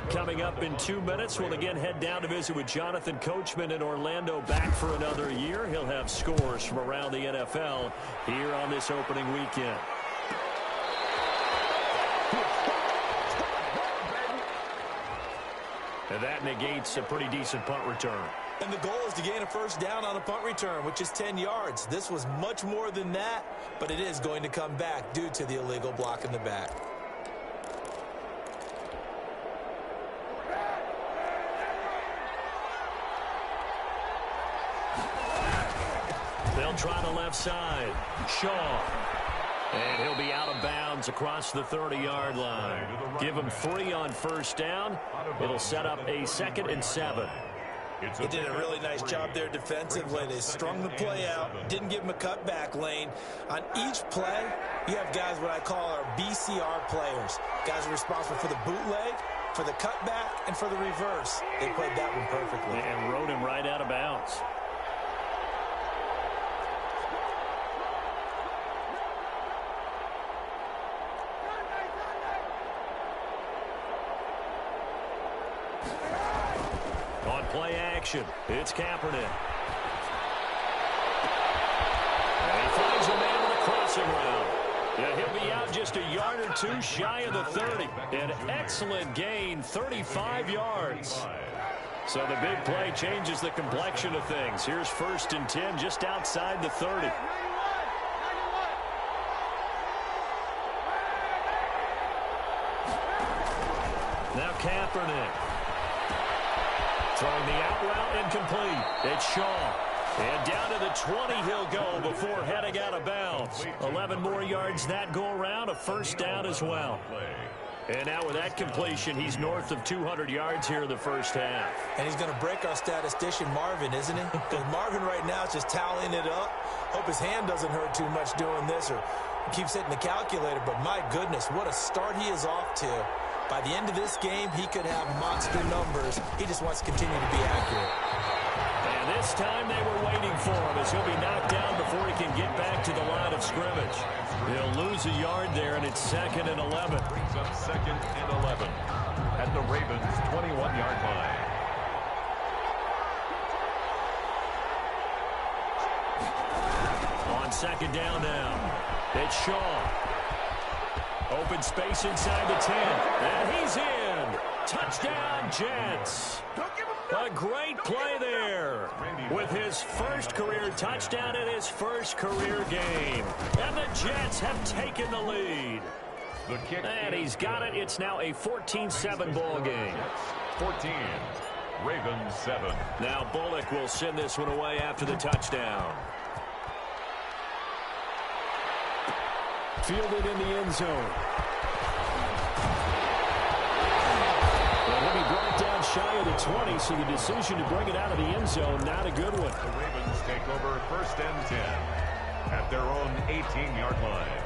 it coming up in 2 minutes. We'll again head down to visit with Jonathan Coachman in Orlando, back for another year. He'll have scores from around the NFL here on this opening weekend. And that negates a pretty decent punt return. And the goal is to gain a first down on a punt return, which is 10 yards. This was much more than that, but it is going to come back due to the illegal block in the back. They'll try the left side. Shaw. And he'll be out of bounds across the 30-yard line. Give him 3 on first down. It'll set up a 2nd and 7. They did a really nice job there defensively. They strung the play out, didn't give him a cutback lane. On each play, you have guys what I call our BCR players. Guys are responsible for the bootleg, for the cutback, and for the reverse. They played that one perfectly. And rode him right out of bounds. Play action. It's Kaepernick. And he finds a man with a crossing route. Yeah, he'll be out just a yard or 2 shy of the 30. An excellent gain, 35 yards. So the big play changes the complexion of things. Here's 1st and 10 just outside the 30. Now Kaepernick. Throwing the out route incomplete. It's Shaw. And down to the 20 he'll go before heading out of bounds. 11 more yards that go around. A first down as well. And now with that completion, he's north of 200 yards here in the first half. And he's going to break our statistician Marvin, isn't he? Because Marvin right now is just tallying it up. Hope his hand doesn't hurt too much doing this or keeps hitting the calculator. But my goodness, what a start he is off to. By the end of this game, he could have monster numbers. He just wants to continue to be accurate. And this time they were waiting for him as he'll be knocked down before he can get back to the line of scrimmage. He'll lose a yard there, and it's 2nd and 11. Brings up 2nd and 11 at the Ravens' 21-yard line. On 2nd down now, it's Shaw. Open space inside the 10. And he's in. Touchdown, Jets. A great play there with his first career touchdown in his first career game. And the Jets have taken the lead. And he's got it. It's now a 14-7 ball game. 14. Ravens 7. Now Bullock will send this one away after the touchdown. Fielded in the end zone. And he'll be brought down shy of the 20, so the decision to bring it out of the end zone, not a good one. The Ravens take over 1st and 10 at their own 18-yard line.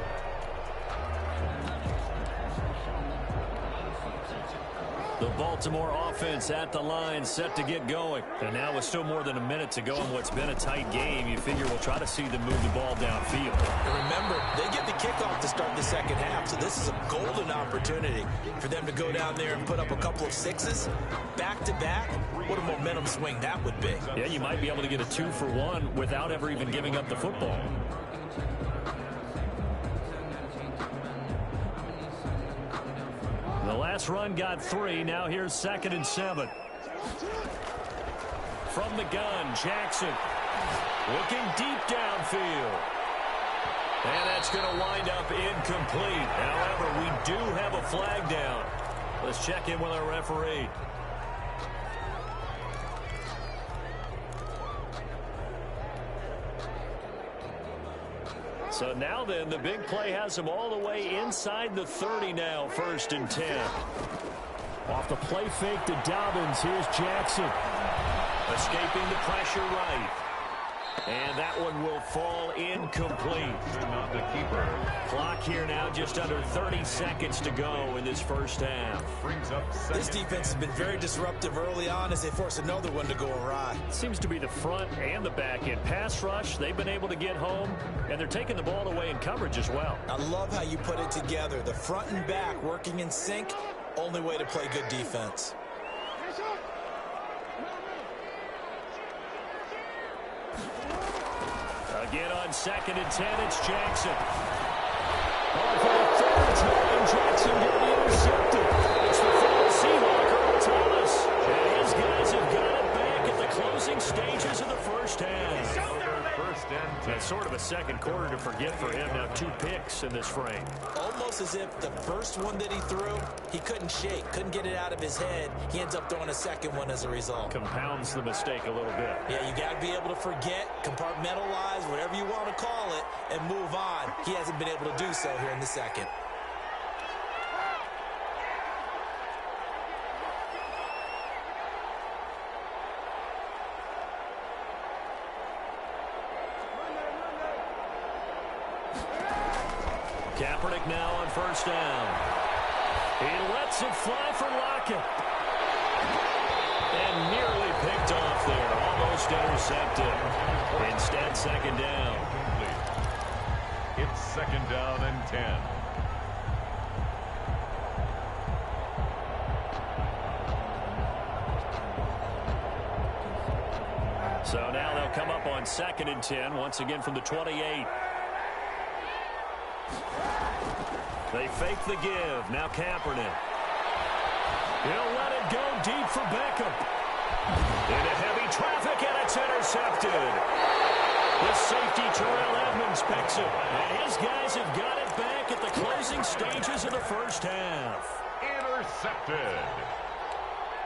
The Baltimore offense at the line, set to get going. And now with still more than a minute to go in what's been a tight game, you figure we'll try to see them move the ball downfield. And remember, they get the kickoff to start the second half, so this is a golden opportunity for them to go down there and put up a couple of 6s back-to-back. What a momentum swing that would be. Yeah, you might be able to get a 2-for-1 without ever even giving up the football. The last run got 3. Now here's 2nd and 7. From the gun, Jackson looking deep downfield. And that's going to wind up incomplete. However, we do have a flag down. Let's check in with our referee. So now then, the big play has him all the way inside the 30 now, 1st and 10. Off the play fake to Dobbins, here's Jackson. Escaping the pressure right. And that one will fall incomplete. Not the keeper. Clock here now, just under 30 seconds to go in this first half. Brings up this defense has been very disruptive early on as they force another one to go awry. Seems to be the front and the back end. Pass rush, they've been able to get home, and they're taking the ball away in coverage as well. I love how you put it together. The front and back working in sync. Only way to play good defense. Again on 2nd and 10, it's Jackson. Oh, for the 3rd time, Jackson getting intercepted. It's the former Seahawk, Earl Thomas. And his guys have got it back at the closing stages of the first half. First and 10. That's sort of a second quarter to forget for him. Now 2 picks in this frame. Almost as if the first one that he threw, he couldn't shake, couldn't get it out of his head. He ends up throwing a second one as a result. Compounds the mistake a little bit. Yeah, you got to be able to forget, compartmentalize, whatever you want to call it, and move on. He hasn't been able to do so here in the second. Kaepernick now on first down. He lets it fly for Lockett. And nearly picked off there. Almost intercepted. Instead, second down. It's second down and 10. So now they'll come up on 2nd and 10, once again from the 28. They fake the give. Now Kaepernick. He'll let it go deep for Beckham. Into heavy traffic, and it's intercepted. The safety, Terrell Edmonds, picks it. And his guys have got it back at the closing stages of the first half. Intercepted.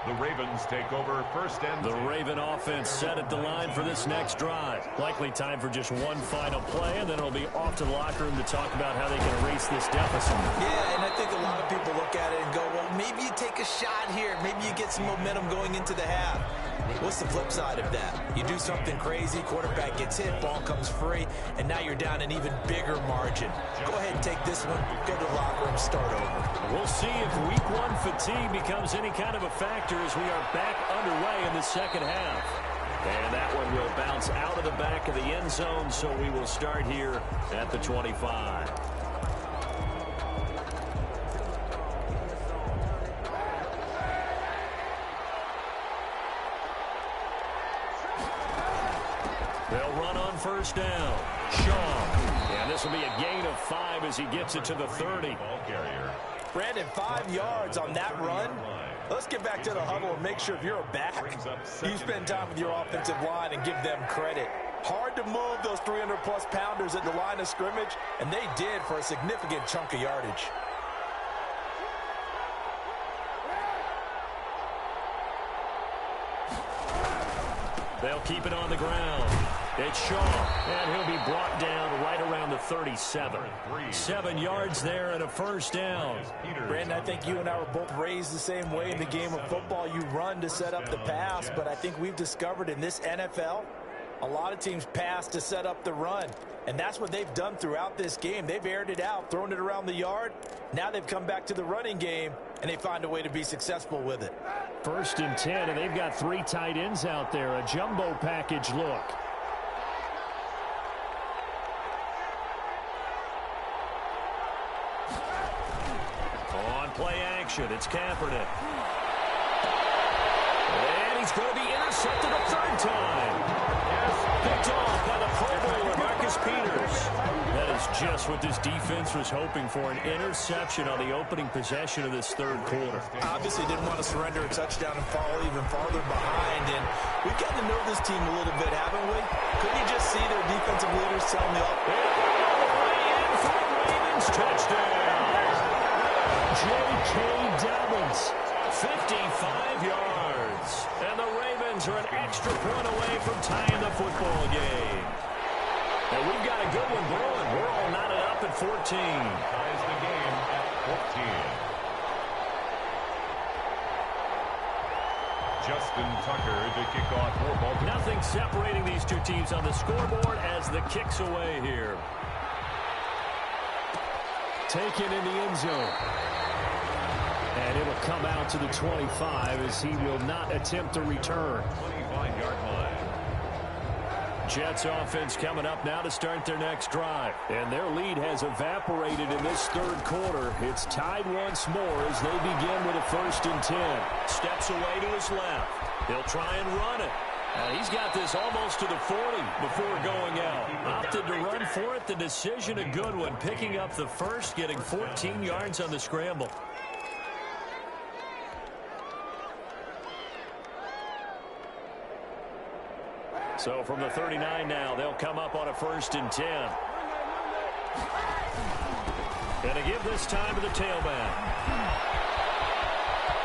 The Ravens take over first and 10. The Raven offense set at the line for this next drive. Likely time for just one final play, and then it'll be off to the locker room to talk about how they can erase this deficit. Yeah, and I think a lot of people look at it and go, well, maybe you take a shot here. Maybe you get some momentum going into the half. What's the flip side of that? You do something crazy, quarterback gets hit, ball comes free, and now you're down an even bigger margin. Go ahead and take this one, go to the locker room, start over. We'll see if week 1 fatigue becomes any kind of a factor as we are back underway in the second half. And that one will bounce out of the back of the end zone, so we will start here at the 25. They'll run on first down. Shaw. And this will be a gain of 5 as he gets it to the 30. Ball carrier. Brandon, 5 yards on that run. Let's get back to the huddle and make sure if you're a back, you spend time with your offensive line and give them credit. Hard to move those 300-plus pounders at the line of scrimmage, and they did for a significant chunk of yardage. They'll keep it on the ground. It's Shaw, and he'll be brought down right around the 37. 7 yards there and a first down. Brandon, I think you and I were both raised the same way in the game of football. You run to set up the pass, but I think we've discovered in this NFL, a lot of teams pass to set up the run, and that's what they've done throughout this game. They've aired it out, thrown it around the yard. Now they've come back to the running game, and they find a way to be successful with it. 1st and 10, and they've got 3 tight ends out there. A jumbo package look. On play action, it's Kaepernick. And he's going to be intercepted a 3rd time. Picked off by the Pro Bowler, Marcus Peters. That is just what this defense was hoping for, an interception on the opening possession of this 3rd quarter. Obviously didn't want to surrender a touchdown and fall even farther behind, and we've gotten to know this team a little bit, haven't we? Couldn't you just see their defensive leaders telling the offense? Way in for the Ravens touchdown. J.K. Dobbins, 55 yards. And the Ravens are an extra point away from tying the football game. And we've got a good one brewing. We're all knotted up at 14. Ties the game at 14. Justin Tucker to kick off for Baltimore. Nothing separating these two teams on the scoreboard as the kick's away here. Taken in the end zone. And it'll come out to the 25 as he will not attempt to return. 25-yard line. Jets offense coming up now to start their next drive. And their lead has evaporated in this third quarter. It's tied once more as they begin with a 1st and 10. Steps away to his left. He'll try and run it. He's got this almost to the 40 before going out. Opted to run for it. The decision a good one. Picking up the first, getting 14 yards on the scramble. So from the 39 now, they'll come up on a 1st and 10. Gonna give this time to the tailback.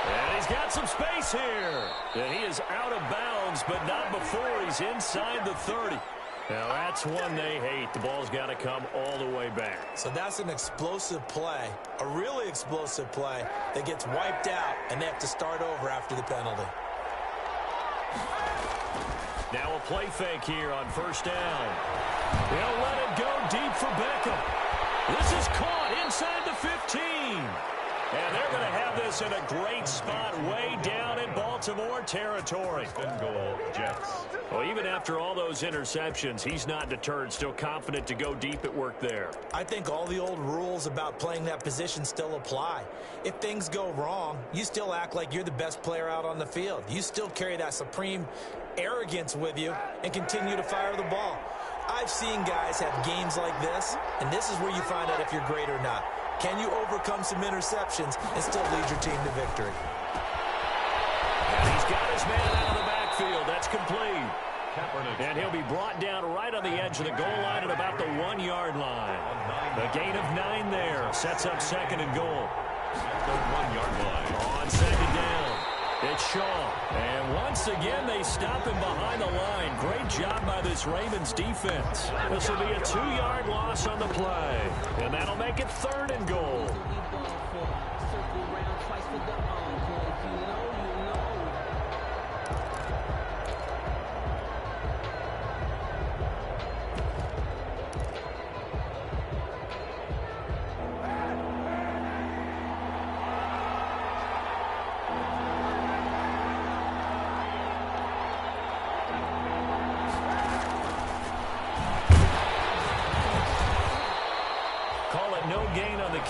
And he's got some space here. And he is out of bounds, but not before he's inside the 30. Now that's one they hate. The ball's got to come all the way back. So that's an explosive play, a really explosive play that gets wiped out, and they have to start over after the penalty. Now a play fake here on 1st down. They'll let it go deep for Beckham. This is caught inside the 15. And they're going to have this in a great spot way down in Baltimore territory. Goal, Jets. Well, even after all those interceptions, he's not deterred, still confident to go deep at work there. I think all the old rules about playing that position still apply. If things go wrong, you still act like you're the best player out on the field. You still carry that supreme arrogance with you and continue to fire the ball. I've seen guys have games like this, and this is where you find out if you're great or not. Can you overcome some interceptions and still lead your team to victory? And he's got his man out of the backfield. That's complete. And he'll be brought down right on the edge of the goal line at about the 1-yard line. The gain of 9 there sets up 2nd and goal. At the 1-yard line. On 2nd down, it's Shaw. And once again, they stop him behind the line. Great job by this Ravens defense. This will be a 2-yard loss on the play. And that'll make it 3rd and goal.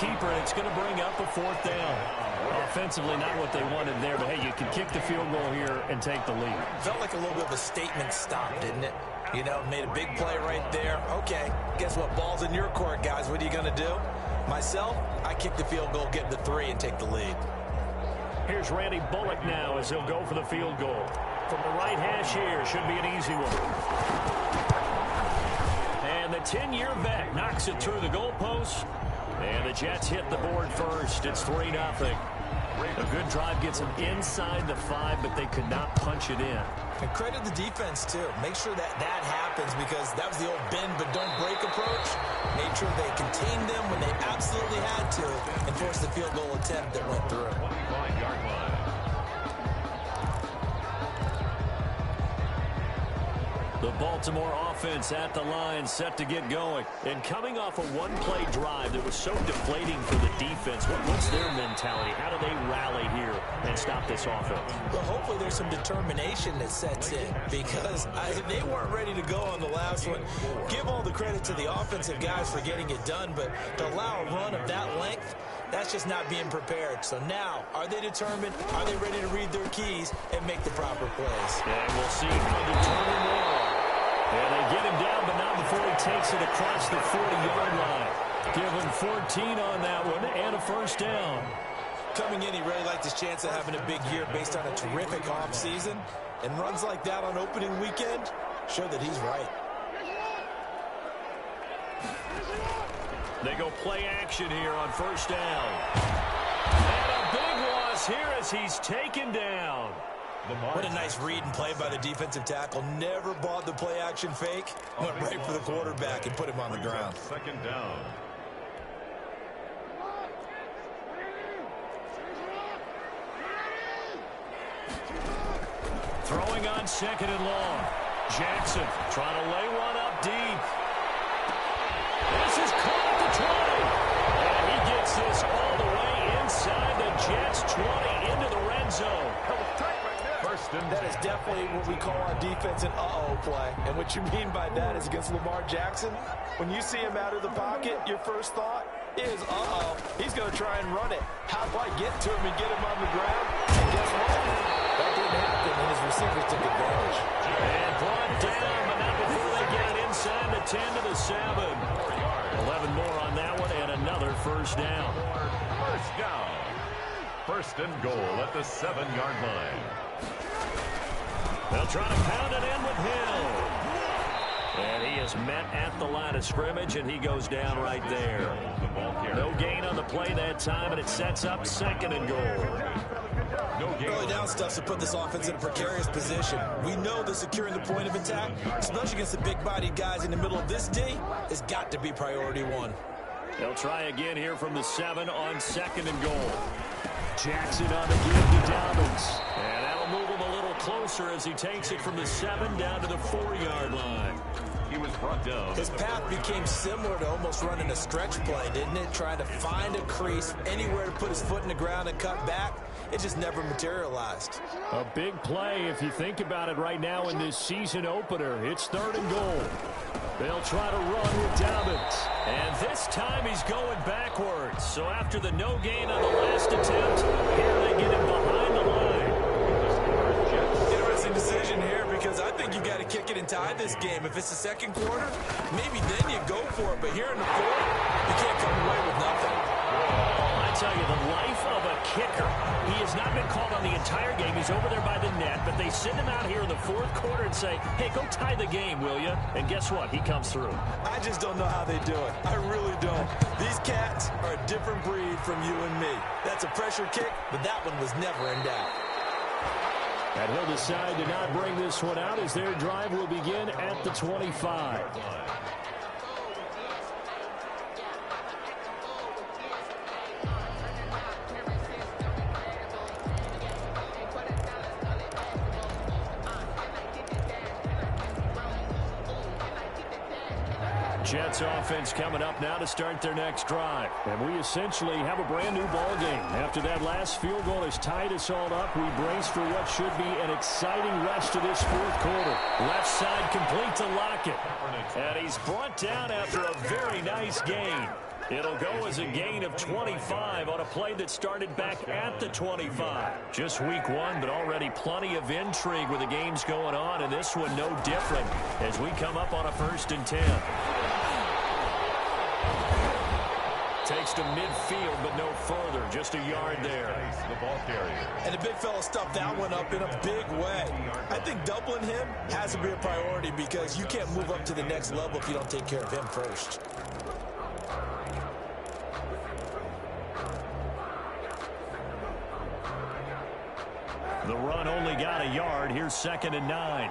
Keeper, and it's going to bring up a 4th down. Offensively, not what they wanted there, but hey, you can kick the field goal here and take the lead. Felt like a little bit of a statement stop, didn't it? You know, made a big play right there. Okay, guess what? Ball's in your court, guys. What are you going to do? Myself, I kick the field goal, get the 3, and take the lead. Here's Randy Bullock now as he'll go for the field goal. From the right hash here, should be an easy one. And the 10-year vet knocks it through the goalpost. And the Jets hit the board first. It's 3-0. A good drive gets them inside the 5, but they could not punch it in. And credit the defense, too. Make sure that happens, because that was the old bend but don't break approach. Made sure they contained them when they absolutely had to and forced the field goal attempt that went through. 25-yard line. The Baltimore offense at the line, set to get going. And coming off a one-play drive that was so deflating for the defense, what's their mentality? How do they rally here and stop this offense? Well, hopefully there's some determination that sets in, because they weren't ready to go on the last one. Give all the credit to the offensive guys for getting it done, but to allow a run of that length, that's just not being prepared. So now, are they determined? Are they ready to read their keys and make the proper plays? And we'll see how determined they are. And they get him down, but not before he takes it across the 40-yard line. Give him 14 on that one and a 1st down. Coming in, he really liked his chance of having a big year based on a terrific offseason. And runs like that on opening weekend show that he's right. They go play action here on 1st down. And a big loss here as he's taken down. What a nice read and play by the defensive tackle. Never bought the play action fake. Went right for the quarterback and put him on the ground. 2nd down. Throwing on 2nd and long. Jackson trying to lay one up deep. This is caught at the 20. And he gets this all the way inside the Jets' 20 into the red zone. 1st and That is definitely what we call on defense an uh-oh play. And what you mean by that is against Lamar Jackson, when you see him out of the pocket, your first thought is, uh-oh, he's going to try and run it. How do I get to him and get him on the ground? And guess what? That didn't happen, and his receivers took advantage. And brought down, but not before they get it inside the 10 to the 7. 11 more on that one, and another first down. First down. First and goal at the 7-yard line. They'll try to pound it in with Hill. And he is met at the line of scrimmage, and he goes down right there. No gain on the play that time, and it sets up second and goal. Early down stuff to put this offense in a precarious position. We know that securing the point of attack, especially against the big-bodied guys in the middle of this D, has got to be priority one. They'll try again here from the 7 on second and goal. Jackson on the give to Dobbins. And that'll move him a little closer as he takes it from the 7 down to the 4-yard line. He was brought down. His path became similar to almost running a stretch play, didn't it? Trying to find a crease, anywhere to put his foot in the ground and cut back. It just never materialized. A big play if you think about it right now in this season opener. It's third and goal. They'll try to run with Dobbins. And this time he's going backwards. So after the no gain on the last attempt, here they get him behind the line. Interesting decision here because I think you got to kick it and tie this game. If it's the second quarter, maybe then you go for it. But here in the fourth, you can't come away with nothing. I tell you, the life of a kicker. He has not been called on the entire game. He's over there by the net, but they send him out here in the fourth quarter and say, hey, go tie the game, will you? And guess what? He comes through. I just don't know how they do it. I really don't. These cats are a different breed from you and me. That's a pressure kick, but that one was never in doubt. And he'll decide to not bring this one out as their drive will begin at the 25. Jets offense coming up now to start their next drive. And we essentially have a brand new ball game. After that last field goal has tied us all up, we brace for what should be an exciting rest of this fourth quarter. Left side complete to Lockett. And he's brought down after a very nice gain. It'll go as a gain of 25 on a play that started back at the 25. Just week one, but already plenty of intrigue with the games going on, and this one no different as we come up on a 1st and 10. Takes to midfield, but no further. Just a yard there. The ball carrier. And the big fella stuffed that one up in a big way. I think doubling him has to be a priority because you can't move up to the next level if you don't take care of him first. The run only got a yard. Here's 2nd and 9.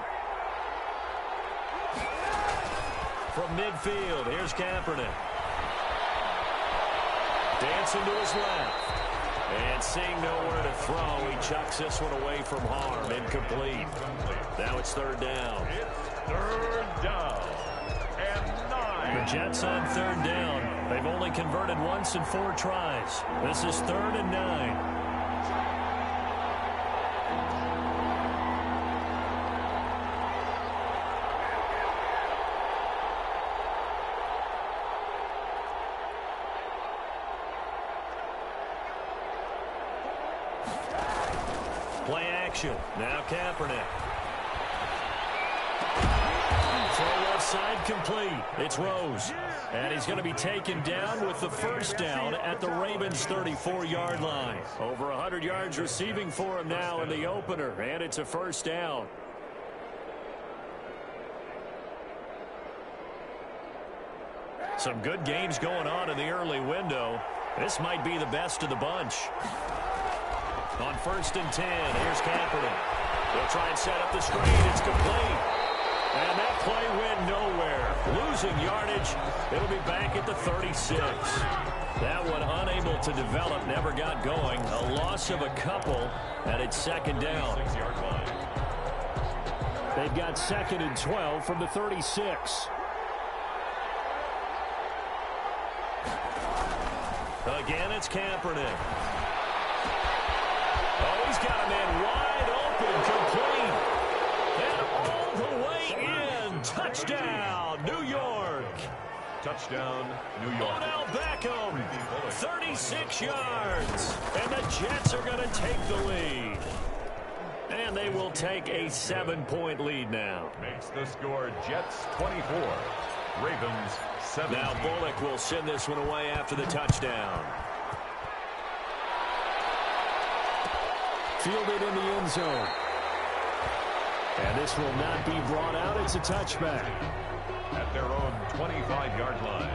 From midfield, here's Kaepernick. Dancing to his left. And seeing nowhere to throw, he chucks this one away from harm. Incomplete. Now it's 3rd down. It's 3rd down. And 9. The Jets on 3rd down. They've only converted once in 4 tries. This is 3rd and 9. Play action. Now Kaepernick. Throw left side complete. It's Rose. And he's going to be taken down with the 1st down at the Ravens' 34-yard line. Over 100 yards receiving for him now in the opener. And it's a 1st down. Some good games going on in the early window. This might be the best of the bunch. On 1st and 10, here's Kaepernick. They'll try and set up the screen. It's complete. And that play went nowhere. Losing yardage. It'll be back at the 36. That one unable to develop, never got going. A loss of a couple, and it's 2nd down. They've got 2nd and 12 from the 36. Again, it's Kaepernick. Oh, he's got a man wide open, complete. New York. Odell Beckham, 36 yards. And the Jets are going to take the lead. And they will take a 7-point lead now. Makes the score Jets 24, Ravens 7. Now Bullock will send this one away after the touchdown. Fielded in the end zone. And this will not be brought out. It's a touchback. At their own 25-yard line.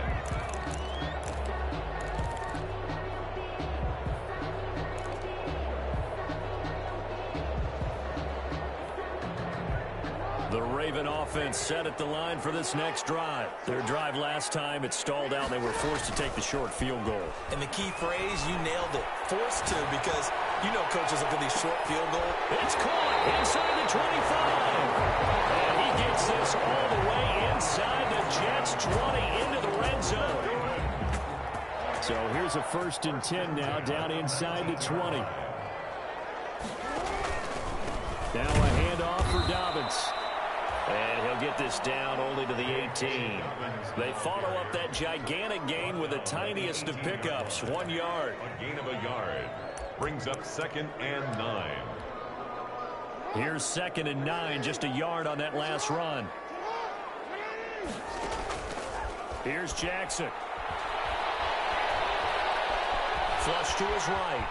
The Raven offense set at the line for this next drive. Their drive last time, it stalled out. They were forced to take the short field goal. And the key phrase, you nailed it. Forced to, because you know coaches look at these short field goals. It's caught inside the 25. And he gets this all the way inside the Jets 20 into the red zone. So here's a 1st and 10 now, down inside the 20. Now a handoff for Dobbins. And he'll get this down only to the 18. They follow up that gigantic gain with the tiniest of pickups, 1 yard. A gain of a yard. Brings up 2nd and 9. Here's 2nd and 9, just a yard on that last run. Here's Jackson. Flush to his right.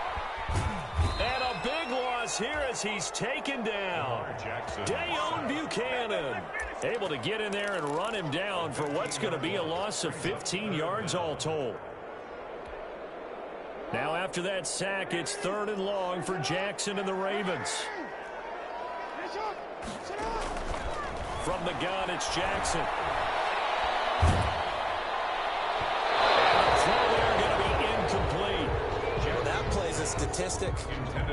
And a big loss here as he's taken down. Dayon Buchanan able to get in there and run him down for what's going to be a loss of 15 yards all told. Now after that sack, it's 3rd and long for Jackson and the Ravens. From the gun, it's Jackson. And the throw there going to be incomplete. Well, that plays a statistic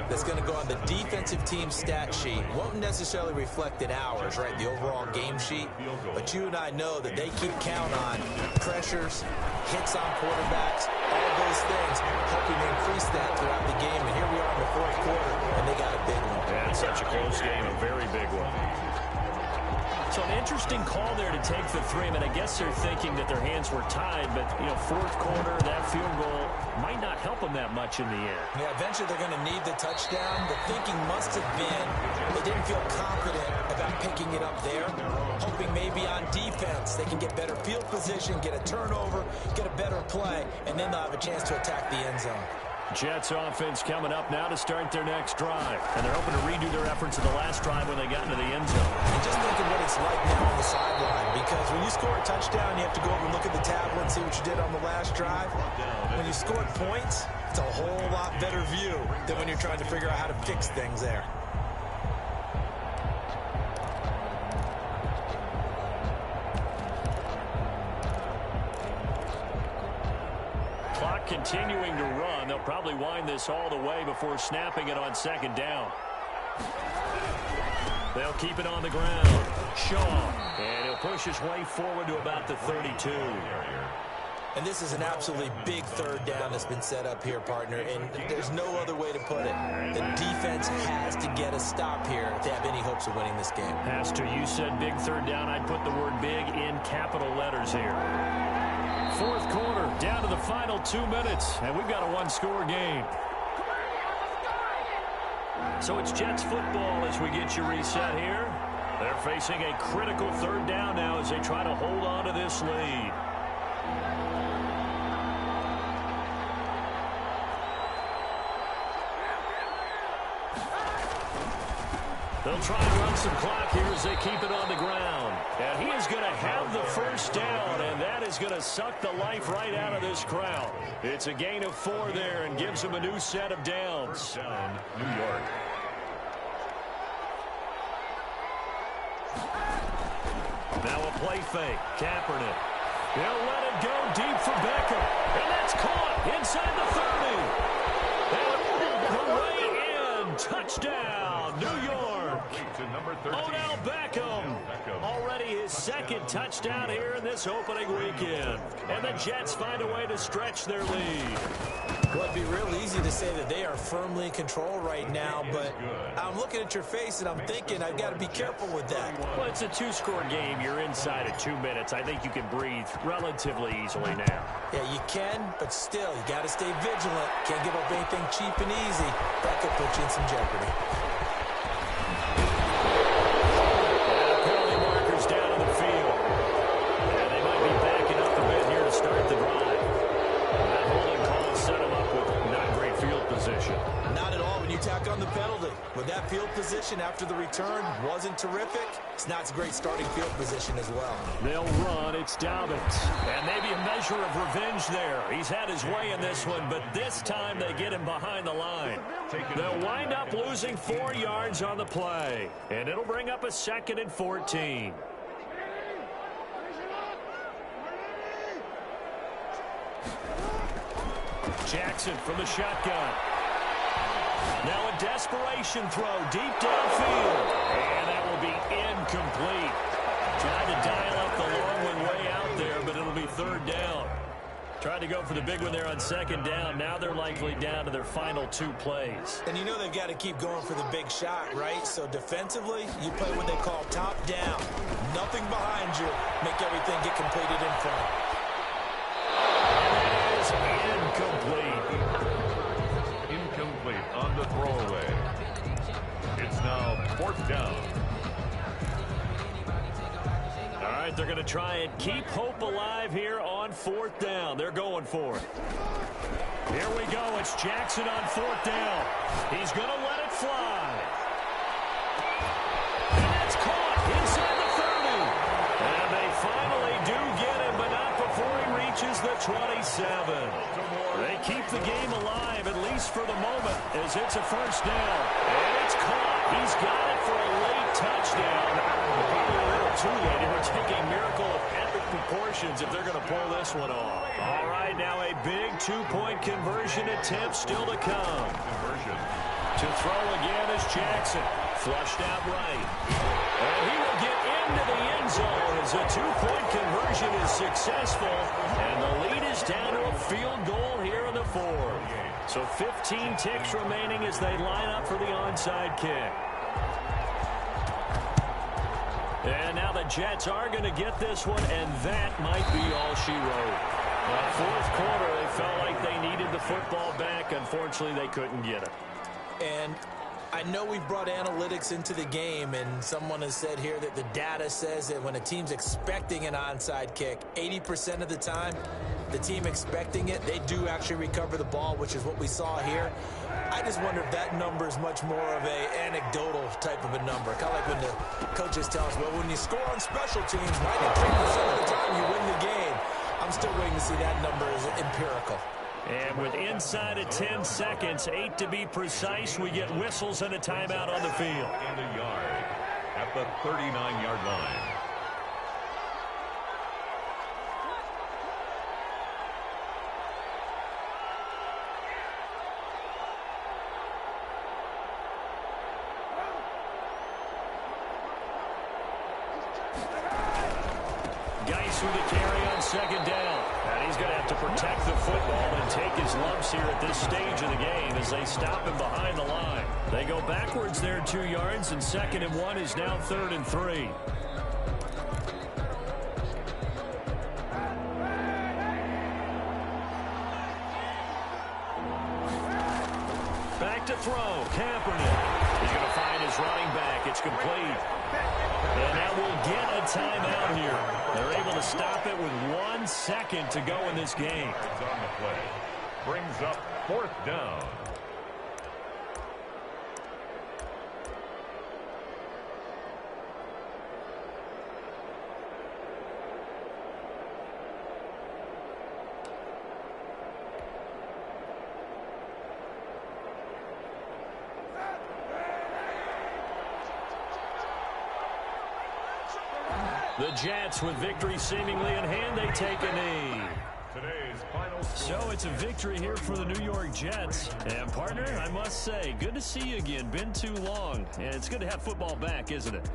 that's going to go on the defensive team stat sheet. Won't necessarily reflect in ours, right, the overall game sheet. But you and I know that they keep count on pressures, hits on quarterbacks, all those things, hoping to increase that throughout the game. And here we are in the 4th quarter, and they got a big one. Yeah, it's such a close game, a very big one. So an interesting call there to take the 3. I mean, I guess they're thinking that their hands were tied, but, you know, 4th quarter, that field goal might not help them that much in the end. Yeah, eventually they're going to need the touchdown. The thinking must have been they didn't feel confident about picking it up there, hoping maybe on defense they can get better field position, get a turnover, get a better play, and then they'll have a chance to attack the end zone. Jets offense coming up now to start their next drive. And they're hoping to redo their efforts in the last drive when they got into the end zone. And just think of what it's like now on the sideline, because when you score a touchdown, you have to go over and look at the tablet and see what you did on the last drive. When you scored points, it's a whole lot better view than when you're trying to figure out how to fix things there. Clock continuing to run. They'll probably wind this all the way before snapping it on 2nd down. They'll keep it on the ground. Shaw. And he'll push his way forward to about the 32. And this is an absolutely big 3rd down that's been set up here, partner, and there's no other way to put it. The defense has to get a stop here if they have any hopes of winning this game. Pastor, you said big 3rd down. I'd put the word big in capital letters here. 4th quarter, down to the final 2 minutes, and we've got a 1-score game. So it's Jets football as we get you reset here. They're facing a critical 3rd down now as they try to hold on to this lead. They'll try and run some clock here as they keep it on the ground. And he is going to have the 1st down, and that is going to suck the life right out of this crowd. It's a gain of 4 there and gives them a new set of downs. 1st down, New York. Now a play fake. Kaepernick. They'll let it go deep for Beckham. And that's caught inside the 30. And the way in. Touchdown, New York. to number 13. Odell Beckham. Already his second touchdown here in this opening weekend. And the Jets find a way to stretch their lead. Well, it'd be real easy to say that they are firmly in control right now, but I'm looking at your face and I'm thinking I've got to be careful with that. Well, it's a two-score game. You're inside of 2 minutes. I think you can breathe relatively easily now. Yeah, you can, but still, you got to stay vigilant. Can't give up anything cheap and easy. That could put you in some jeopardy. Penalty markers down on the field. And they might be backing up a bit here to start the drive. That holding call set them up with not great field position. Not at all when you tack on the penalty. With that field position after the return wasn't terrific, it's not a great starting field position as well. They'll run. It's Dobbins. And maybe a measure of revenge there. He's had his way in this one, but this time they get him behind the line. They'll wind up losing 4 yards on the play. And it'll bring up a 2nd and 14. Jackson from the shotgun. Now a desperation throw deep downfield. And that will be incomplete. Tried to dial up the long one way out there, but it'll be 3rd down. Tried to go for the big one there on 2nd down. Now they're likely down to their final 2 plays. And you know they've got to keep going for the big shot, right? So defensively, you play what they call top down. Nothing behind you. Make everything get completed in front. And it is incomplete. Incomplete on the throwaway. It's now 4th down. All right, they're going to try and keep hope alive here on 4th down. They're going for it. Here we go. It's Jackson on 4th down. He's going to let it fly. And that's caught inside the 30. And they finally do get him, but not before he reaches the 27. They keep the game alive, at least for the moment, as it's a 1st down. And it's caught. He's got it for a late touchdown. Probably a little too late. It would take a miracle of epic proportions if they're going to pull this one off. All right, now a big 2-point conversion attempt still to come. To throw again is Jackson. Flushed out right. And he will get into the end zone as a 2-point conversion is successful. And the lead is down to a field goal here in the 4th. So 15 ticks remaining as they line up for the onside kick. And now the Jets are going to get this one, and that might be all she wrote. 4th quarter, they felt like they needed the football back. Unfortunately, they couldn't get it. And I know we've brought analytics into the game, and someone has said here that the data says that when a team's expecting an onside kick, 80% of the time, the team expecting it, they do actually recover the ball, which is what we saw here. I just wonder if that number is much more of a anecdotal type of a number. Kind of like when the coaches tell us, well, when you score on special teams, 93% of the time you win the game. I'm still waiting to see that number as empirical. And with inside of 10 seconds, 8 to be precise, we get whistles and a timeout on the field. In the yard at the 39-yard line. Geis with the carry on 2nd down. And he's going to have to protect the football and take his lumps here at this stage of the game as they stop him behind the line. They go backwards there 2 yards, and 2nd and 1 is now 3rd and 3. Back to throw. Kaepernick. He's going to find his running back. It's complete. And now we'll get a timeout here. They're able to stop it with 1 second to go in this game. It's on the play. Brings up 4th down. The Jets, with victory seemingly in hand, they take a knee. Today's final score. So it's a victory here for the New York Jets. And, partner, I must say, good to see you again. Been too long. And it's good to have football back, isn't it?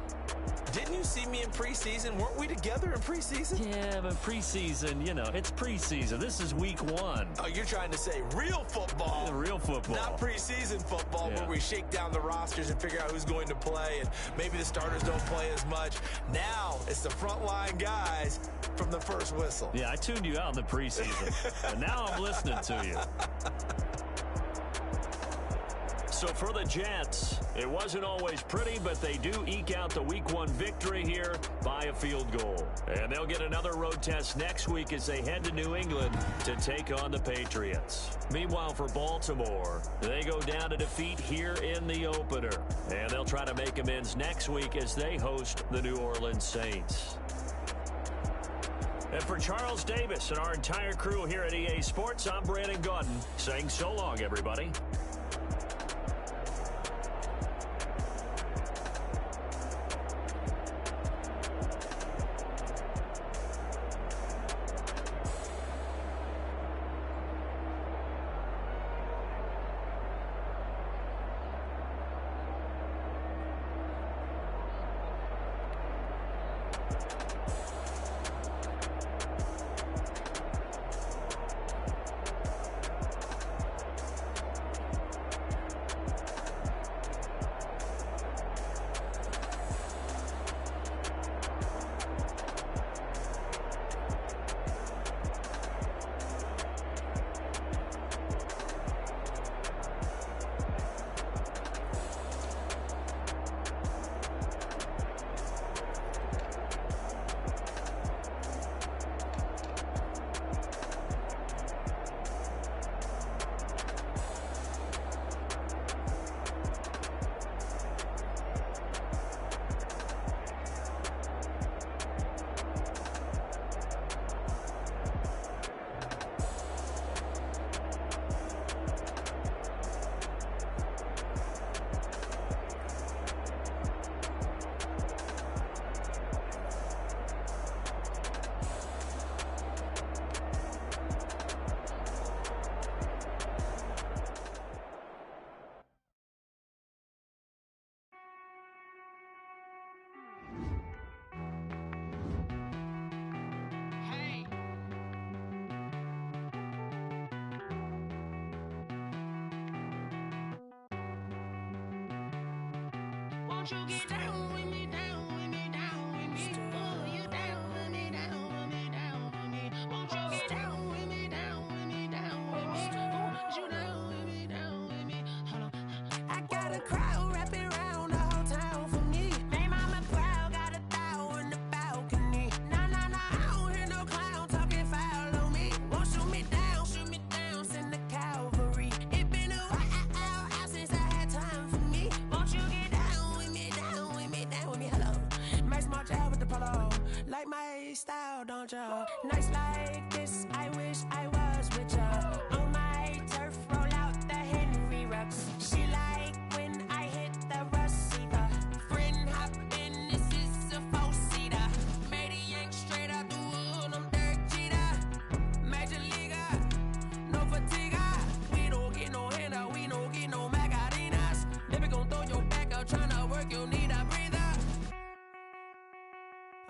Didn't you see me in preseason? Weren't we together in preseason? Yeah, but preseason, you know, it's preseason. This is week 1. Oh, you're trying to say real football. The real football. Not preseason football where we shake down the rosters and figure out who's going to play, and maybe the starters don't play as much. Now it's the frontline guys from the first whistle. Yeah, I tuned you out in the preseason, but now I'm listening to you. So for the Jets, it wasn't always pretty, but they do eke out the Week 1 victory here by a field goal. And they'll get another road test next week as they head to New England to take on the Patriots. Meanwhile, for Baltimore, they go down to defeat here in the opener. And they'll try to make amends next week as they host the New Orleans Saints. And for Charles Davis and our entire crew here at EA Sports, I'm Brandon Gaudin saying so long, everybody. Won't you get down with me, down with me, down with me? Oh, you down with me, down with me, down with me. Won't you get down with me, down with me, down with me? Oh, you down with me, down with me? Hold on. I got a crowd wrapping around the whole town for me. Made mama proud, got a thou in the balcony. Nah, nah, nah, I don't hear no clown talking foul on me. Won't shoot me down, send the cavalry. It been a while since I had time for me. Won't you get down with me, down with me, down with me? Hello. Max March out with the polo. Like my style, don't ya? Nights like this, I wish I was with ya. On my turf, roll out the Henry Rux. She like when I hit the receiver. Friend hop in, this is a four-seater. Made a yank straight out the wood, I'm Derek Jeter. Major leaguer, no fatigue. We don't get no handout, we don't get no Macarinas. Never gon' throw your back out, tryna work, you need a breather.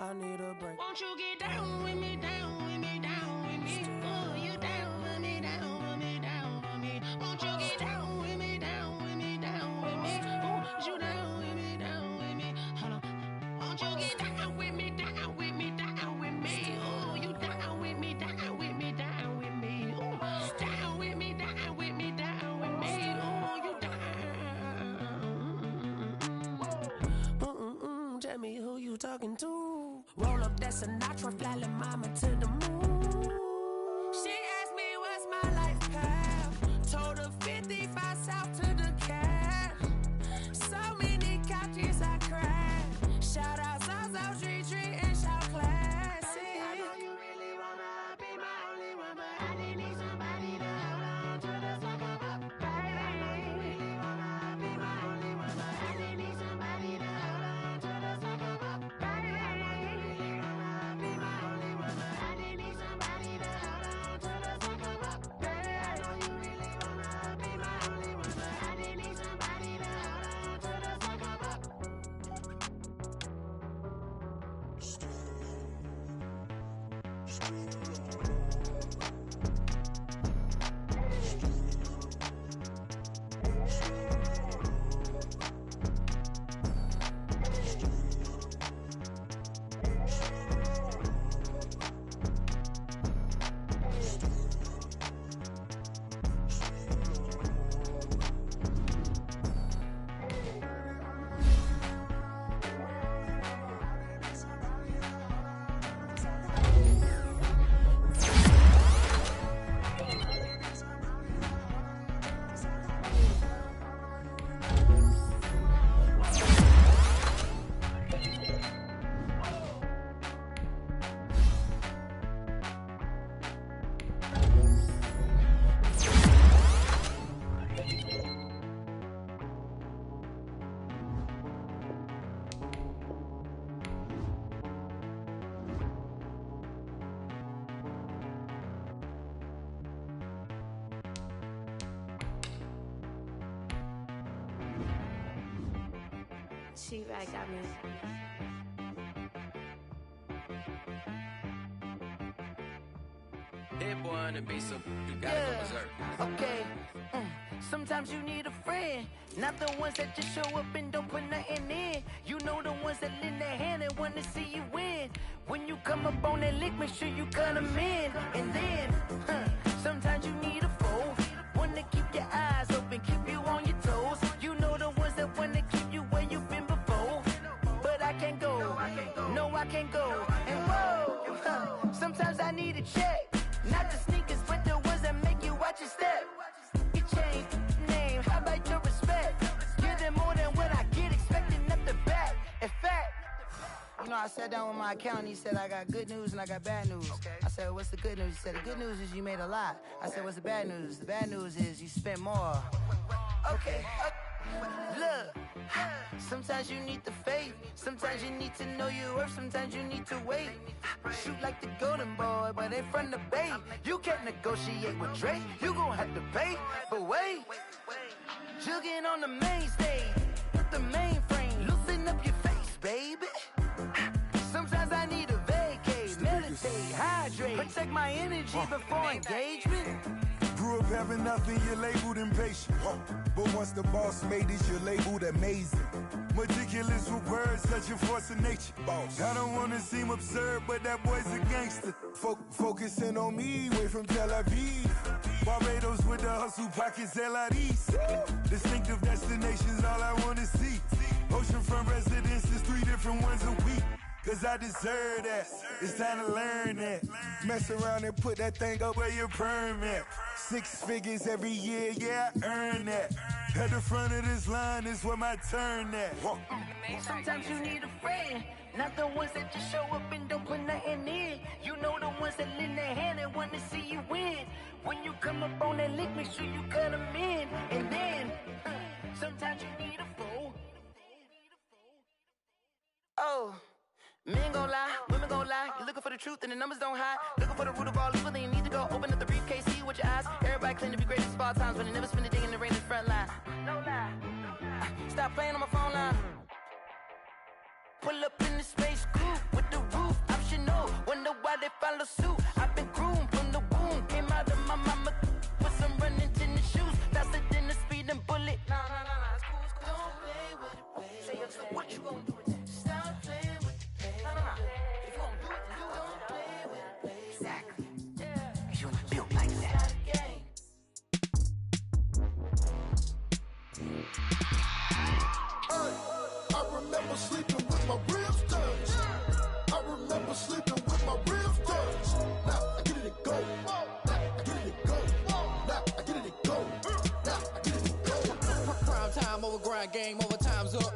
I need a break. Won't you get down with me, down with me, down with me? Oh, you down with me, down with me, down with me? Won't you get down with me, down with me, down with me? Oh, you down with me, down with me? Hold on. Won't you get down with me, down with me, down with me? Oh, you down with me, down with me, down with me? Oh, down with me, down with me, down with me? Oh, you down. Tell me who you talking to. Roll up that Sinatra, fly la mama to the moon. She asked me what's my life path. Told her 55 south to the cat. So many couches I cried. Shout out South Street and shout classy. I know you really wanna be my only one, but I didn't need somebody to hold on to the sucker up, baby. I know you really wanna be my only one, but I didn't need somebody to hold on to the sucker up, baby. I know you really wanna be my only one, but I didn't need somebody to She-Rag got me. That boy on the beat, so you gotta go berserk. Okay. Sometimes you need a friend, not the ones that just show up and don't put nothing in. You know the ones that lend their hand and want to see you win. When you come up on that lick, make sure you cut them in. And then, sometimes you need a foe, one to keep your eyes open, keep you on your toes. You know the ones that want to keep you where you've been before. But I can't go, no I can't go. And whoa, sometimes I need a check. Not the sneakers, but the ones that make you watch your step. You change name, how about your respect? Give them more than what I get, expecting up the back. In fact, you know, I sat down with my accountant, he said I got good news and I got bad news. I said, what's the good news? He said, the good news is you made a lot. I said, what's the bad news? The bad news is you spent more. Okay, look, sometimes you need the faith, sometimes you need to know your worth, sometimes you need to wait. Shoot like the golden boy, but they from the bay. You can't negotiate with Drake, you gon' have to pay. But wait, jugging on the main stage, with the mainframe, loosen up your face, baby. Sometimes I need a vacate, meditate, hydrate, protect my energy before engagement. Grew up having nothing, you're labeled impatient. But once the boss made it, you're labeled amazing. Meticulous with words, such a force of nature. Boss. I don't wanna seem absurd, but that boy's a gangster. Focusing on me, way from Tel Aviv. Barbados with the hustle pockets, LIDs. Distinctive destinations, all I wanna see. Oceanfront residences, 3 different ones a week. Cause I deserve that, it's time to learn that. Mess around and put that thing up where your permit. 6 figures every year, yeah, I earn that. At the front of this line is where my turn at. Sometimes you need a friend, not the ones that just show up and don't put nothing in. You know the ones that lend their hand and want to see you win. When you come up on that lick, make sure you cut them in. And then, sometimes you need a foe. Oh. Men gon' lie, women gon' lie. You're looking for the truth and the numbers don't hide. Looking for the root of all evil, then you need to go open up the briefcase, see with your eyes. Everybody claim to be greatest of all times, but they never spend a day in the rain in the front line. No lie. Stop playing on my phone line. Pull up in the space coupe with the roof optional. Wonder why they follow suit. I've been groomed from the womb. Came out of my mama with some running tennis shoes. Faster than the speeding bullet. Nah, it's cool, it's cool. Don't play with it, baby. Say what you gonna do with it? Stop playing with it. If you gon' do it, then don't play with it, baby. Exactly. You built like that. I remember sleeping with my ribs touched. I remember sleeping with my ribs touched. Now I get it go. Now I get it go. Now I get it go. Now I get it go. Prime time over grind game, overtime's up.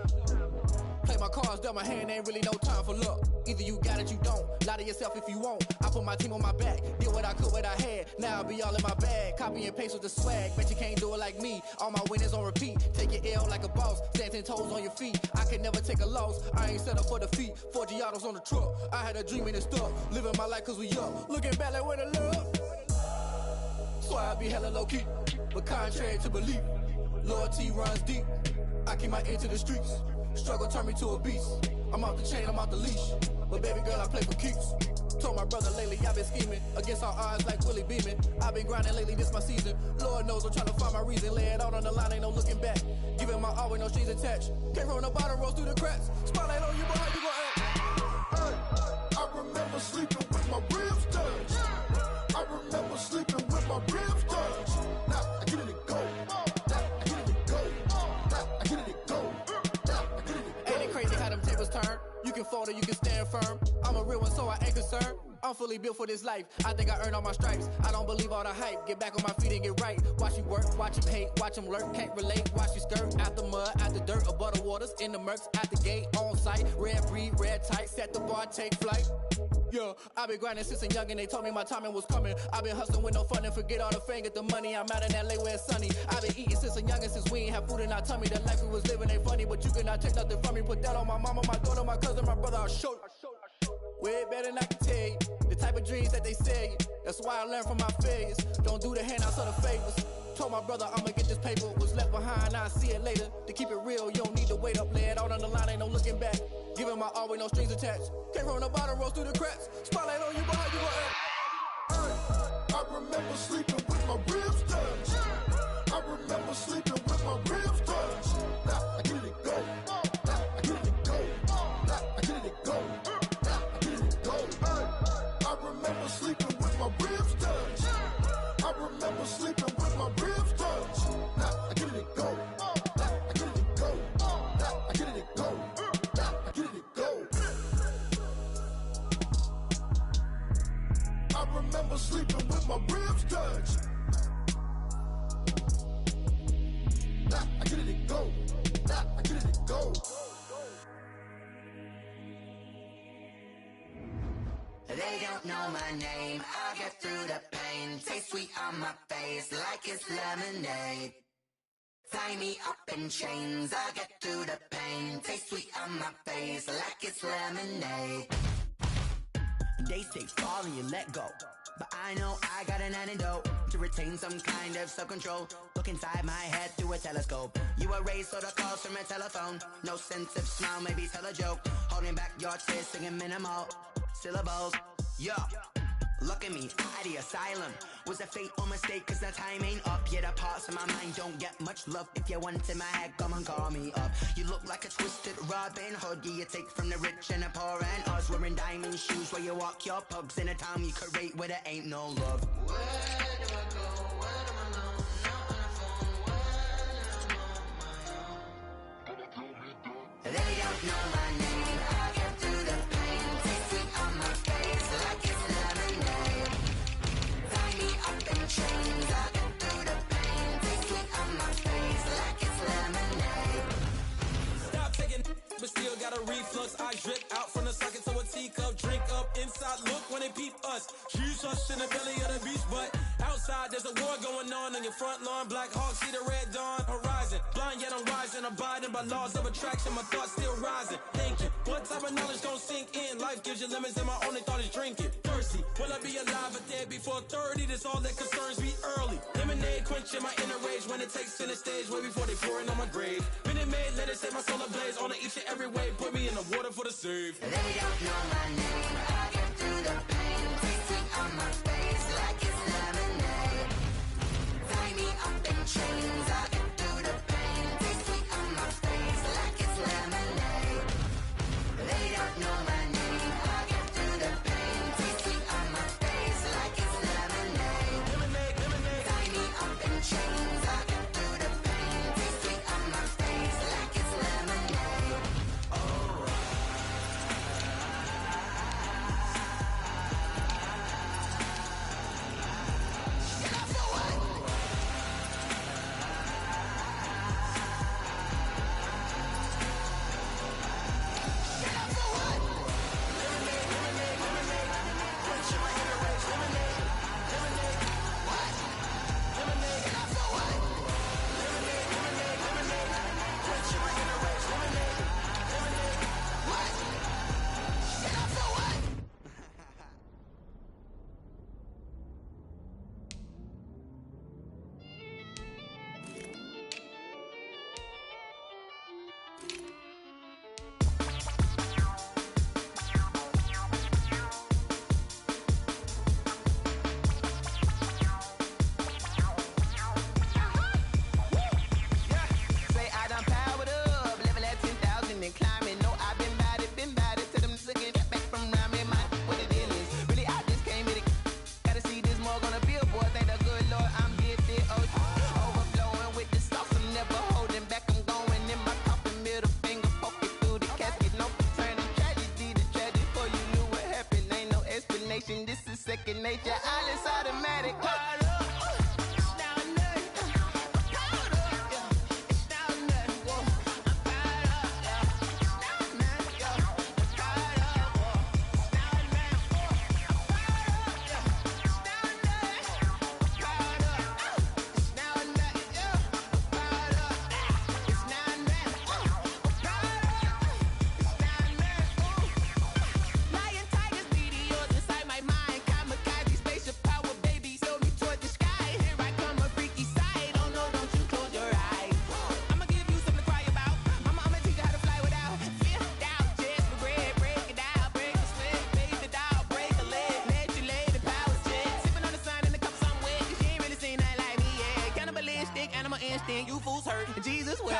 Play my cards, dealt my hand, ain't really no time for luck. Either you got it, you don't. Lie to yourself if you won't. I put my team on my back, did what I could, what I had. Now I'll be all in my bag. Copy and paste with the swag. Bet you can't do it like me. All my winners on repeat. Take your L like a boss. Stand 10 toes on your feet. I can never take a loss. I ain't set up for defeat. 4 Giottos on the truck. I had a dream and it stuck. Living my life cause we up. Looking back like where the love. So I be hella low key. But contrary to belief, loyalty runs deep. I keep my ear to the streets. Struggle turned me to a beast. I'm off the chain, I'm off the leash. But baby girl, I play for keeps. Told my brother lately I've been scheming against all odds like Willie Beeman. I've been grinding lately, this my season. Lord knows I'm trying to find my reason. Lay it out on the line, ain't no looking back. Giving my all with no strings attached. Came from the bottom, rose through the cracks. Spotlight on you, boy, how you gon' act? I remember sleeping with my ribs touched. I remember sleeping with my ribs touched. Now I get it to go. Now I get it to go. Now I get it to go. Now I get it to go. Ain't it crazy how them tables turn? You can fold or you can stand firm. I'm a real one, so I ain't concerned. I'm fully built for this life. I think I earned all my stripes. I don't believe all the hype. Get back on my feet and get right. Watch you work, watch him hate, watch him lurk. Can't relate, watch you skirt. Out the mud, out the dirt, above the waters, in the murks, at the gate, on site. Red breed, red tight, set the bar, take flight. Yeah, I've been grinding since a youngin', they told me my timing was coming. I've been hustling with no fun and forget all the fame, get the money. I'm out in LA where it's sunny. I've been eating since a youngin', since we ain't have food in our tummy. The life we was living ain't funny, but you cannot take nothing from me. Put that on my mama, my daughter, my cousin, my brother, I'll show you. Way better than I can tell you. The type of dreams that they sell you. That's why I learned from my failures. Don't do the handouts or the favors. Told my brother I'ma get this paper. Was left behind, I'll see it later. To keep it real, you don't need to wait up. Lay it out on the line, ain't no looking back. Giving my all with no strings attached. Came from the bottom, rose through the cracks. Spotlight on you, boy, how you gon' act? I remember sleeping with my ribs touched. I remember sleeping with my ribs touched. Now I get it to go. Now I get it to go. Now I get it to go. Now I get it to go. I remember sleeping with my ribs touched. I remember sleeping with my ribs touched. Now I get it to go. Now I get it to go. Now I get it to go. Now I get it to go. I remember sleeping with my ribs touched. Now I get it to go. Now I get it to go. They don't know my name, I'll get through the pain. Taste sweet on my face like it's lemonade. Tie me up in chains, I'll get through the pain. Taste sweet on my face like it's lemonade. They say fall and you let go, but I know I got an antidote to retain some kind of self-control. Look inside my head through a telescope. You were raised so the calls from a telephone. No sense of smile, maybe tell a joke. Holding back your tears, singing minimal syllables. Yo, look at me, out the asylum. Was a fate or mistake, cause the time ain't up. Yet the parts of my mind don't get much love. If you want in my head, come and call me up. You look like a twisted Robin Hood. Yeah, you take from the rich and the poor and us. Wearing diamond shoes where you walk your pugs. In a town you create where there ain't no love. Where do I go? Where am I alone? Not on the phone. When I'm on my own. They don't know my name. I get through the pain. Taste sweet on my face like it's lemonade. Tie me up in chains. I get through the pain. Taste sweet on my face like it's lemonade. Stop taking but still got a reflux. I drip out from the socket to a teacup. Drink up inside, look when they peep us. She's us in the belly of the beast, but outside there's a war going on your front lawn. Black Hawk, see the red dawn horizon. Blind yet I'm rising, abiding by laws of attraction. My thoughts still rising, thinking what type of knowledge gon' sink in? Life gives you lemons and my only thought is drinking. Thirsty, will I be alive or dead before 30? That's all that concerns me early. Lemonade quenching my inner rage when it takes center stage way before they pouring on my grave. Minute Maid, let it set my soul ablaze on each and every way. Put me in the water for the save. They don't know my name. I get through the pain. Taste sweet on my face like it's lemonade. Tie me up in chains. I get through the pain. Taste sweet on my face like it's lemonade. They don't know my name. I get through the pain. Taste sweet on my face like it's lemonade. Tie me up in chains. I get through the pain. Taste sweet on my face like it's lemonade. Oh. second nature. All is automatic. You fools hurt, Jesus will.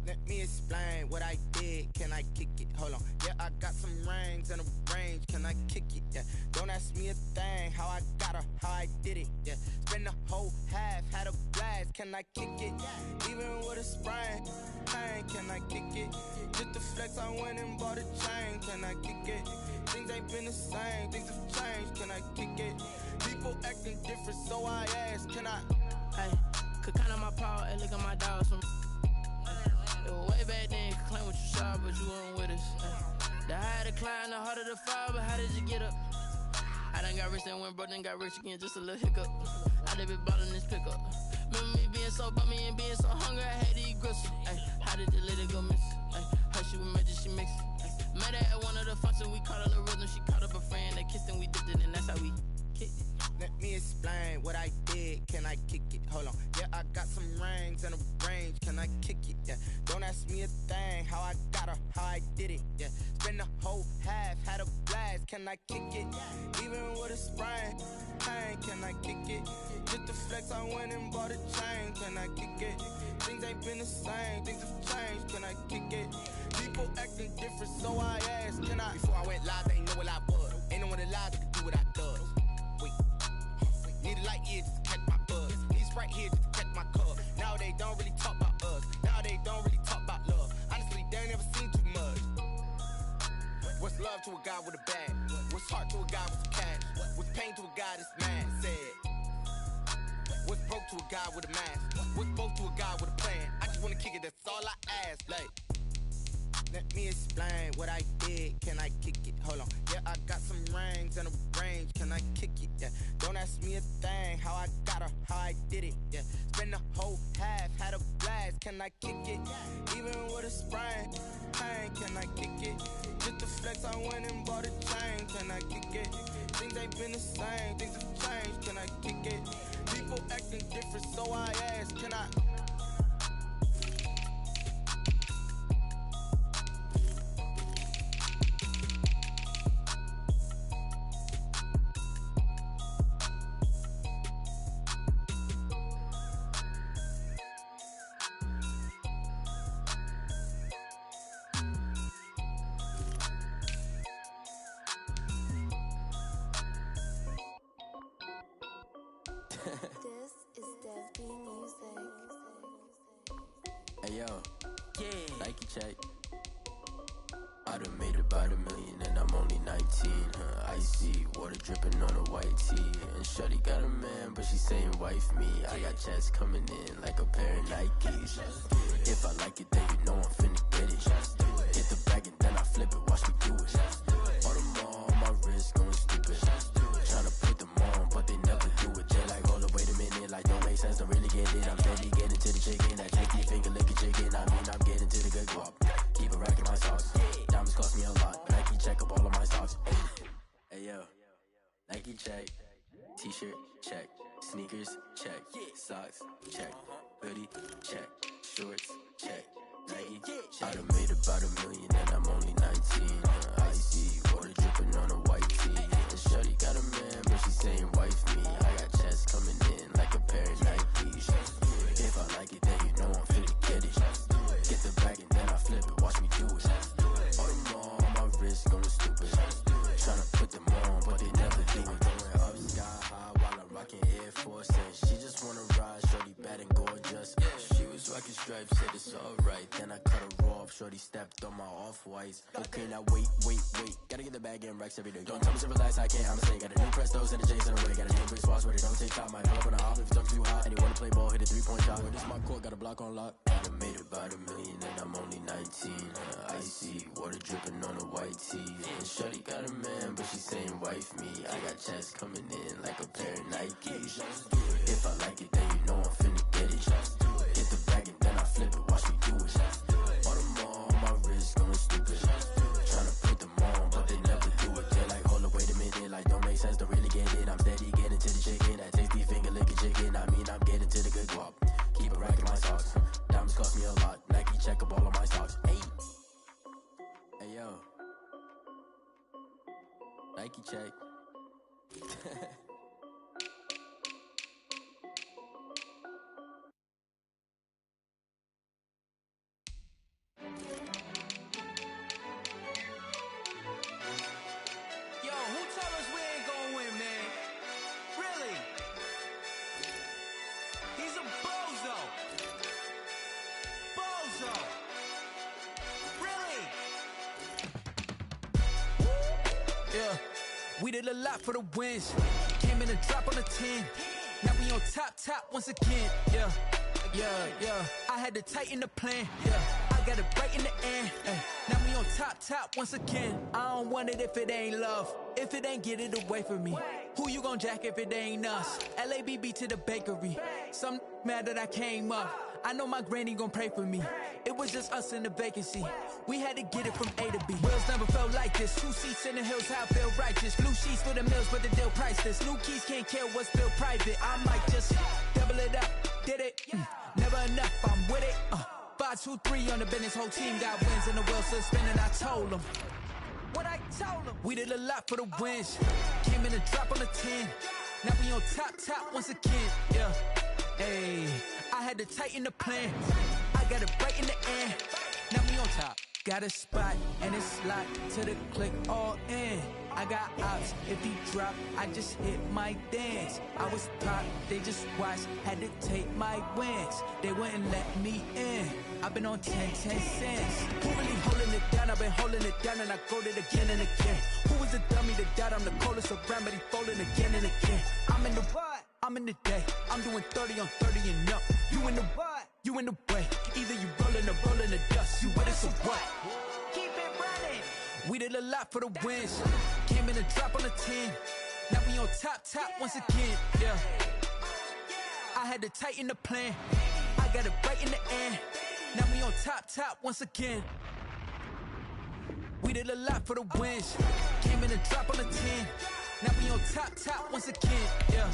Let me explain what I did. Can I kick it? Hold on. Yeah, I got some rings and a range. Can I kick it? Yeah. Don't ask me a thing. How I got her, how I did it. Yeah. Spend the whole half, had a blast. Can I kick it? Even with a sprain. Pain, can I kick it? Just the flex, I went and bought a chain. Can I kick it? Things ain't been the same. Things have changed. Can I kick it? People acting different, so I ask. Can I? Hey, could count on my power and look at my dogs from. It was way back then, you could claim what you saw, but you weren't with us. The higher the climb, the harder the fall, but how did you get up? I done got rich, then went broke, then got rich again, just a little hiccup. I done been bought in this pickup. Remember me being so bummy and being so hungry, I had to eat gristle. Ay, how did the lady go miss? Ay, her she was magic, she mixed. Met her at one of the functions, we caught a little rhythm, she caught up a friend, they kissed and we dipped it, and that's how we kicked it. Let me explain what I did. Can I kick it? Hold on. Yeah, I got some rings and a range. Can I kick it? Yeah. Don't ask me a thing. How I got her, how I did it. Yeah. Spend the whole half, had a blast. Can I kick it? Even with a sprain. Pain, can I kick it? Just the flex, I went and bought a chain. Can I kick it? Things ain't been the same. Things have changed. Can I kick it? People acting different, so I asked. Can I? Before I went live, they ain't know what I was. Ain't no one alive that could do what I does. Need a light here just to catch my buzz. Need Sprite here just to catch my cup. Now they don't really talk about us. Now they don't really talk about love. Honestly, they ain't never seen too much. What's love to a guy with a bag? What's heart to a guy with some cash? What's pain to a guy that's mad? Said. What's broke to a guy with a mask? What's broke to a guy with a plan? I just wanna kick it, that's all I ask. Like, let me explain what I did. Can I kick it? Hold on. Yeah, I got some rings and a range. Can I kick it? Yeah. Don't ask me a thing. How I got her, how I did it. Yeah. Spend the whole half, had a blast. Can I kick it? Even with a sprain. Pain, can I kick it? Just the flex, I went and bought a chain. Can I kick it? Things ain't been the same. Things have changed. Can I kick it? People acting different, so I ask. Can I? This is Dev B Music. Hey yo, Yeah. Nike check. I done made about $1 million and I'm only 19. Icy water dripping on a white tee. And shorty got a man, but she saying wife me. I got checks coming in like a pair of Nikes. If I like it, then you know I'm finna get it. Hit the bag and then I flip it, watch me do it. All them on my wrist going stupid. Tryna put them on, but they never do it. They like, hold up, wait a minute, like don't make sense, don't really get it. I'm steady getting to the chicken, that tricky finger licking chicken. I mean, I'm getting to the good guap. Keep a rack in my socks. Diamonds cost me a lot. Nike check up all of my socks. Hey yo, Nike check. T-shirt check. Sneakers check. Socks check. Hoodie check. Shorts check. Nike check. I done made about $1 million and I'm only 19. Icy water dripping on a white tee. And shorty got a man, but she saying wife me. I got checks coming in like a pair of Nikes. If I like it, then you know I'm finna get it. Get the bag and then I flip it, watch me do it. All them on my wrist going stupid. Tryna put them on, but they never do it. Going up sky high while I'm rocking Air Force. And she just wanna ride, shorty bad and gorgeous. She was rocking stripes, said it's alright. Then I cut her off, shorty stepped on my off-whites. Okay, now wait. Gotta get the bag and racks every day. Don't tell me to relax, I can't, I'ma say. Got a new Prestos and a J's in the way. Got a new big spots where they don't take time. Might pull up on a hop if it's too hot. And you wanna play ball, hit a 3-point shot. This my court, got a block on lock. I done made about $1 million and I'm only 19. Icy water dripping on a white tee. And shorty got a man, but she saying wife me. I got checks coming in like a pair of Nikes. If I like it, then you know I'm finna get it. Hit the bag and then I flip it, watch me do it. All them on my wrist going stupid. Tryna put them on, but they never do it. They're like, hold up, wait a minute, like don't make sense, don't really get it. I'm steady getting to the chicken, that tasty finger licking chicken. I mean, I'm getting to the good guap. Keep a rack in my socks. Diamonds cost me a lot. Nike check up all of my socks. Hey yo, Nike check. Yo, who told us we ain't gonna win, man? Really? He's a bozo. Bozo. Really? Yeah, we did a lot for the wins. Came in and drop on the 10. Now we on top once again. Yeah. I had to tighten the plan. Yeah, I got it right in the end. Now we on top once again. I don't want it if it ain't love. If it ain't, get it away from me. Who you gon' jack if it ain't us? LABB to the bakery. Some mad that I came up. I know my granny gon' pray for me. It was just us in the vacancy. We had to get it from A to B. Wheels never felt like this. 2 seats in the hills, how I feel righteous. Blue sheets for the mills, but the deal priceless. New keys can't care what's still private. I might just double it up. Did it? Never enough, I'm with it. 5, 2, 3 on the business. Whole team got wins and the wheels still spinning. I told them what I told them. We did a lot for the wins. Came in and drop on the 10. Now we on top once again. Yeah. Hey, I had to tighten the plan. I got it right in the end. Now we on top. Got a spot and it's locked to the click all in. I got ops, if he drop, I just hit my dance. I was top, they just watched, had to take my wins. They wouldn't let me in. I've been on 10 cents. Who really holding it down? I've been holding it down and I go it again and again. Who was the dummy that died? I'm the coldest around, but he folding again and again. I'm in the what? I'm in the day. I'm doing 30 on 30 and up. You in the what? You in the way. Either you rolling or rolling the dust. You with us or what? Keep it running. We did a lot for the wins. Came in and drop on the 10. Now we on top once again. Yeah. I had to tighten the plan. I got it right in the end. Now we on top once again. We did a lot for the wins. Came in and drop on the 10. Now we on top once again. Yeah.